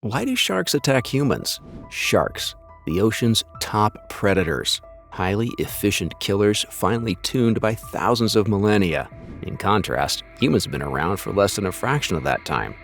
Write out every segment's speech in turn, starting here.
Why do sharks attack humans? Sharks, the ocean's top predators. Highly efficient killers finely tuned by thousands of millennia. In contrast, humans have been around for less than a fraction of that time.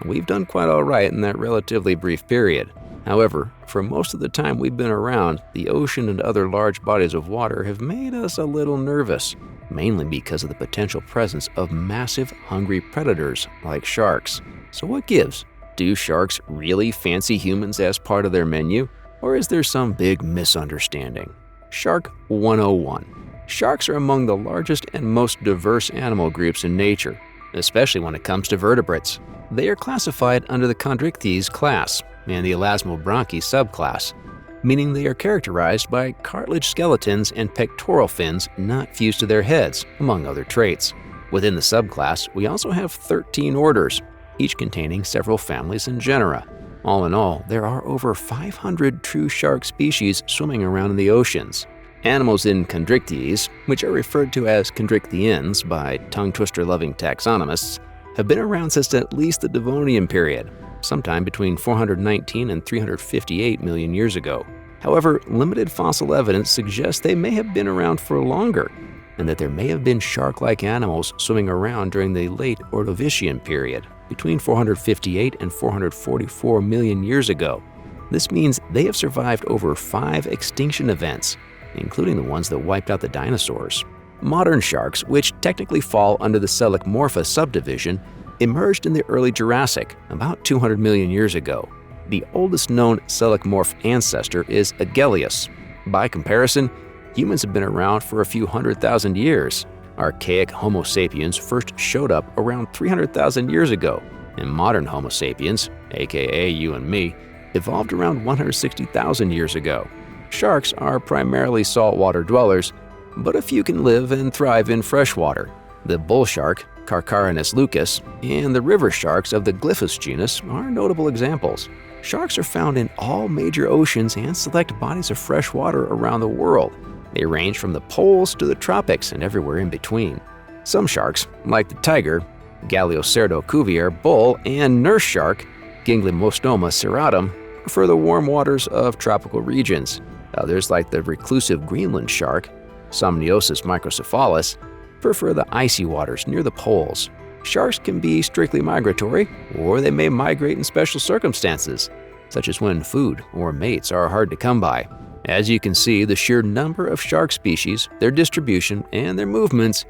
We've done quite all right in that relatively brief period. However, for most of the time we've been around, the ocean and other large bodies of water have made us a little nervous, mainly because of the potential presence of massive, hungry predators like sharks. So what gives? Do sharks really fancy humans as part of their menu? Or is there some big misunderstanding? Shark 101. Sharks are among the largest and most diverse animal groups in nature, especially when it comes to vertebrates. They are classified under the Chondrichthyes class and the Elasmobranchi subclass, meaning they are characterized by cartilage skeletons and pectoral fins not fused to their heads, among other traits. Within the subclass, we also have 13 orders, each containing several families and genera. All in all, there are over 500 true shark species swimming around in the oceans. Animals in Chondrichthyes, which are referred to as Chondrichthyans by tongue-twister-loving taxonomists, have been around since at least the Devonian period, sometime between 419 and 358 million years ago. However, limited fossil evidence suggests they may have been around for longer, and that there may have been shark-like animals swimming around during the late Ordovician period, between 458 and 444 million years ago. This means they have survived over 5 extinction events, including the ones that wiped out the dinosaurs. Modern sharks, which technically fall under the Selachmorpha subdivision, emerged in the early Jurassic, about 200 million years ago. The oldest known Selachmorph ancestor is Agellius. By comparison, humans have been around for a few 100,000 years. Archaic Homo sapiens first showed up around 300,000 years ago, and modern Homo sapiens, aka you and me, evolved around 160,000 years ago. Sharks are primarily saltwater dwellers, but a few can live and thrive in freshwater. The bull shark, Carcharodontis leucus, and the river sharks of the Glyphus genus are notable examples. Sharks are found in all major oceans and select bodies of fresh water around the world. They range from the poles to the tropics and everywhere in between. Some sharks, like the tiger, Galiocerdo cuvier bull, and nurse shark, Gynglymostoma serratum, prefer the warm waters of tropical regions. Others, like the reclusive Greenland shark, Somniosus microcephalus, prefer the icy waters near the poles. Sharks can be strictly migratory, or they may migrate in special circumstances, such as when food or mates are hard to come by. As you can see, the sheer number of shark species, their distribution, and their movements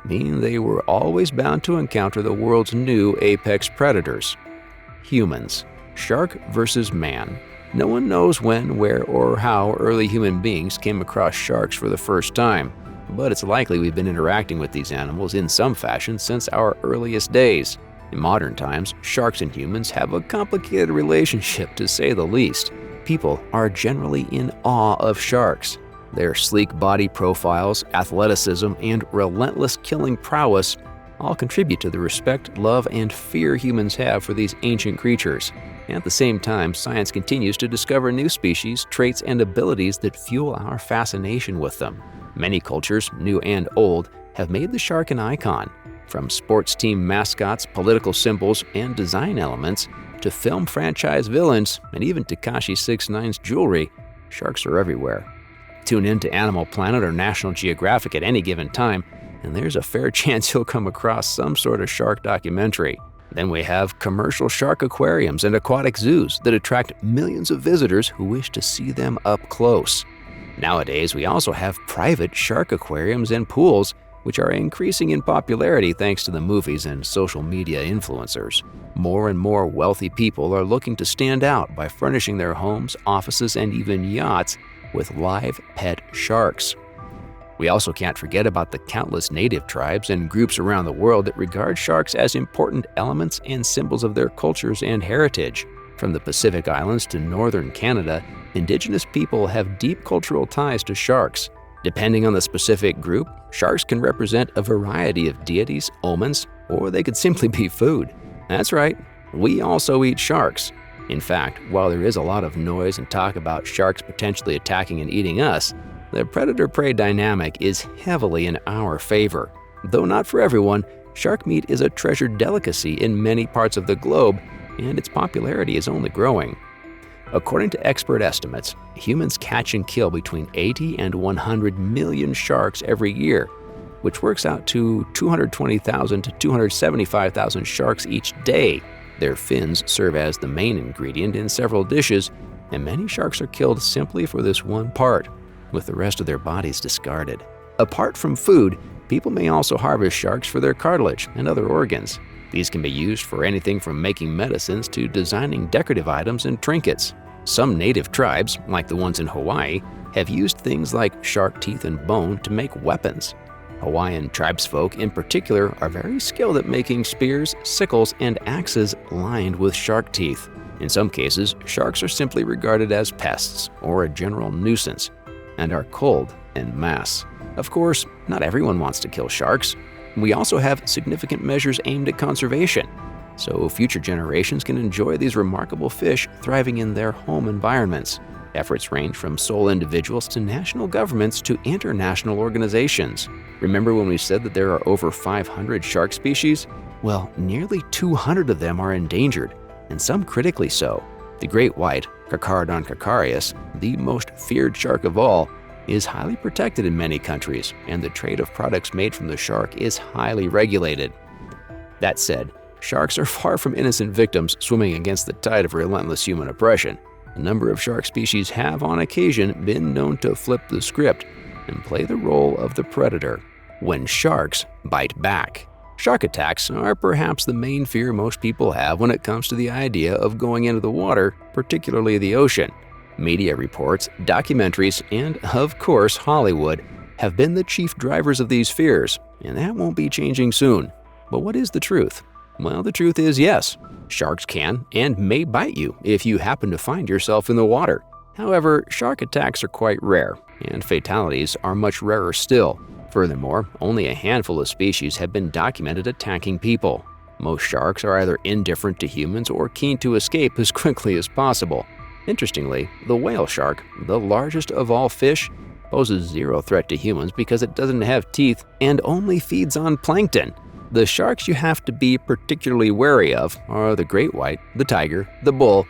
mean they were always bound to encounter the world's new apex predators. Humans. Shark versus man. No one knows when, where, or how early human beings came across sharks for the first time, but it's likely we've been interacting with these animals in some fashion since our earliest days. In modern times, sharks and humans have a complicated relationship, to say the least. People are generally in awe of sharks. Their sleek body profiles, athleticism, and relentless killing prowess all contribute to the respect, love, and fear humans have for these ancient creatures. At the same time, science continues to discover new species, traits, and abilities that fuel our fascination with them. Many cultures, new and old, have made the shark an icon. From sports team mascots, political symbols, and design elements, to film franchise villains, and even Tekashi 6ix9ine's jewelry, sharks are everywhere. Tune in to Animal Planet or National Geographic at any given time, and there's a fair chance you'll come across some sort of shark documentary. Then we have commercial shark aquariums and aquatic zoos that attract millions of visitors who wish to see them up close. Nowadays, we also have private shark aquariums and pools, which are increasing in popularity thanks to the movies and social media influencers. More and more wealthy people are looking to stand out by furnishing their homes, offices, and even yachts with live pet sharks. We also can't forget about the countless native tribes and groups around the world that regard sharks as important elements and symbols of their cultures and heritage. From the Pacific Islands to northern Canada, indigenous people have deep cultural ties to sharks. Depending on the specific group, sharks can represent a variety of deities, omens, or they could simply be food. That's right, we also eat sharks. In fact, while there is a lot of noise and talk about sharks potentially attacking and eating us, the predator-prey dynamic is heavily in our favor. Though not for everyone, shark meat is a treasured delicacy in many parts of the globe, and its popularity is only growing. According to expert estimates, humans catch and kill between 80 and 100 million sharks every year, which works out to 220,000 to 275,000 sharks each day. Their fins serve as the main ingredient in several dishes, and many sharks are killed simply for this one part, with the rest of their bodies discarded. Apart from food, people may also harvest sharks for their cartilage and other organs. These can be used for anything from making medicines to designing decorative items and trinkets. Some native tribes, like the ones in Hawaii, have used things like shark teeth and bone to make weapons. Hawaiian tribesfolk in particular are very skilled at making spears, sickles, and axes lined with shark teeth. In some cases, sharks are simply regarded as pests or a general nuisance and are culled en masse. Of course, not everyone wants to kill sharks. We also have significant measures aimed at conservation, so future generations can enjoy these remarkable fish thriving in their home environments. Efforts range from sole individuals to national governments to international organizations. Remember when we said that there are over 500 shark species? Well, nearly 200 of them are endangered, and some critically so. The great white, Carcharodon carcharias, the most feared shark of all, is highly protected in many countries, and the trade of products made from the shark is highly regulated. That said, sharks are far from innocent victims swimming against the tide of relentless human oppression. A number of shark species have, on occasion, been known to flip the script and play the role of the predator. When sharks bite back. Shark attacks are perhaps the main fear most people have when it comes to the idea of going into the water, particularly the ocean. Media reports, documentaries, and, of course, Hollywood have been the chief drivers of these fears, and that won't be changing soon. But what is the truth? Well, the truth is yes, sharks can and may bite you if you happen to find yourself in the water. However, shark attacks are quite rare, and fatalities are much rarer still. Furthermore, only a handful of species have been documented attacking people. Most sharks are either indifferent to humans or keen to escape as quickly as possible. Interestingly, the whale shark, the largest of all fish, poses zero threat to humans because it doesn't have teeth and only feeds on plankton. The sharks you have to be particularly wary of are the great white, the tiger, the bull,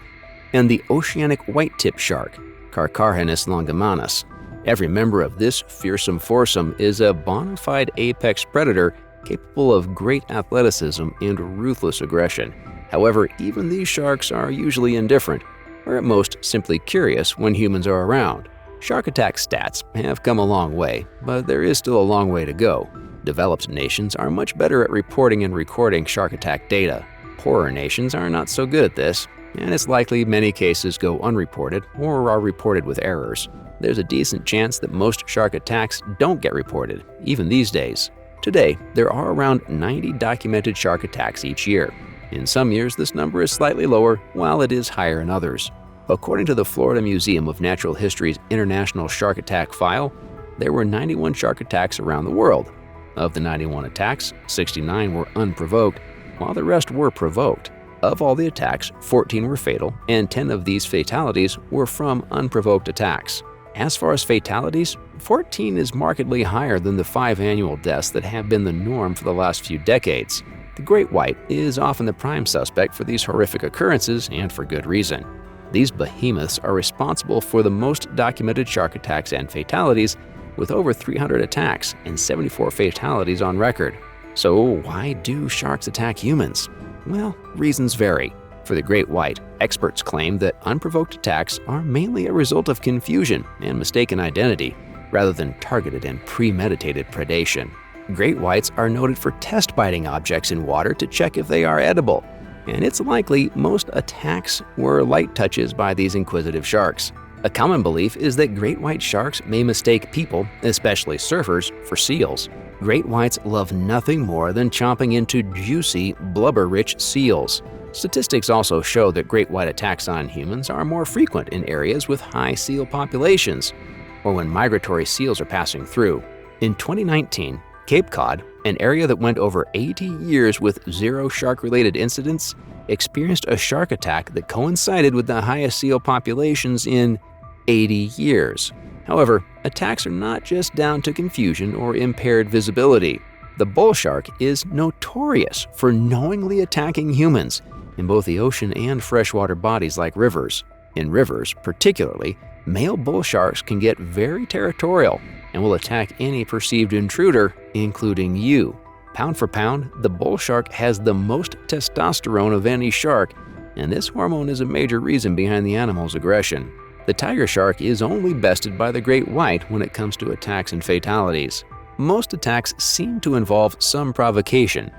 and the oceanic white-tip shark, Carcharodon longimanus. Every member of this fearsome foursome is a bona fide apex predator capable of great athleticism and ruthless aggression. However, even these sharks are usually indifferent, or at most simply curious when humans are around. Shark attack stats have come a long way, but there is still a long way to go. Developed nations are much better at reporting and recording shark attack data. Poorer nations are not so good at this, and it's likely many cases go unreported or are reported with errors. There's a decent chance that most shark attacks don't get reported, even these days. Today, there are around 90 documented shark attacks each year. In some years, this number is slightly lower, while it is higher in others. According to the Florida Museum of Natural History's International Shark Attack File, there were 91 shark attacks around the world. Of the 91 attacks, 69 were unprovoked, while the rest were provoked. Of all the attacks, 14 were fatal, and 10 of these fatalities were from unprovoked attacks. As far as fatalities, 14 is markedly higher than the 5 annual deaths that have been the norm for the last few decades. The great white is often the prime suspect for these horrific occurrences, and for good reason. These behemoths are responsible for the most documented shark attacks and fatalities, with over 300 attacks and 74 fatalities on record. So why do sharks attack humans? Well, reasons vary. For the great white, experts claim that unprovoked attacks are mainly a result of confusion and mistaken identity, rather than targeted and premeditated predation. Great whites are noted for test biting objects in water to check if they are edible, and it's likely most attacks were light touches by these inquisitive sharks. A common belief is that great white sharks may mistake people, especially surfers, for seals. Great whites love nothing more than chomping into juicy, blubber-rich seals. Statistics also show that great white attacks on humans are more frequent in areas with high seal populations, or when migratory seals are passing through. In 2019, Cape Cod, an area that went over 80 years with zero shark-related incidents, experienced a shark attack that coincided with the highest seal populations in 80 years. However, attacks are not just down to confusion or impaired visibility. The bull shark is notorious for knowingly attacking humans, in both the ocean and freshwater bodies like rivers. In rivers, particularly, male bull sharks can get very territorial and will attack any perceived intruder, including you. Pound for pound, the bull shark has the most testosterone of any shark, and this hormone is a major reason behind the animal's aggression. The tiger shark is only bested by the great white when it comes to attacks and fatalities. Most attacks seem to involve some provocation,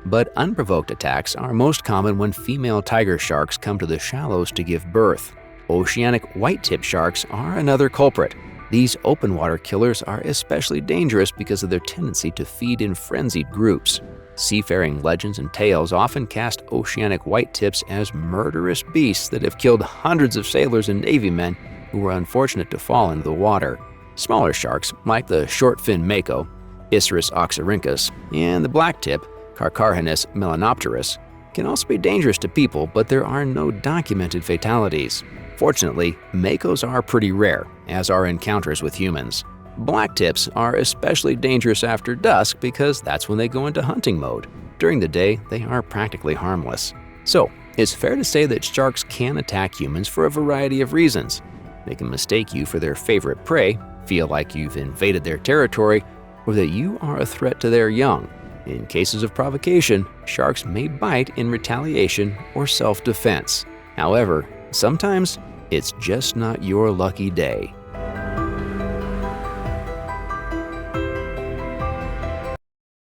but unprovoked attacks are most common when female tiger sharks come to the shallows to give birth. Oceanic white-tip sharks are another culprit. These open water killers are especially dangerous because of their tendency to feed in frenzied groups. Seafaring legends and tales often cast oceanic white-tips as murderous beasts that have killed hundreds of sailors and Navy men who were unfortunate to fall into the water. Smaller sharks, like the short-fin mako, Isserus oxyrhynchus, and the blacktip, Carcharhinus melanopterus, can also be dangerous to people, but there are no documented fatalities. Fortunately, makos are pretty rare, as are encounters with humans. Blacktips are especially dangerous after dusk because that's when they go into hunting mode. During the day, they are practically harmless. So, it's fair to say that sharks can attack humans for a variety of reasons. They can mistake you for their favorite prey, feel like you've invaded their territory, or that you are a threat to their young. In cases of provocation, sharks may bite in retaliation or self-defense. However, sometimes it's just not your lucky day.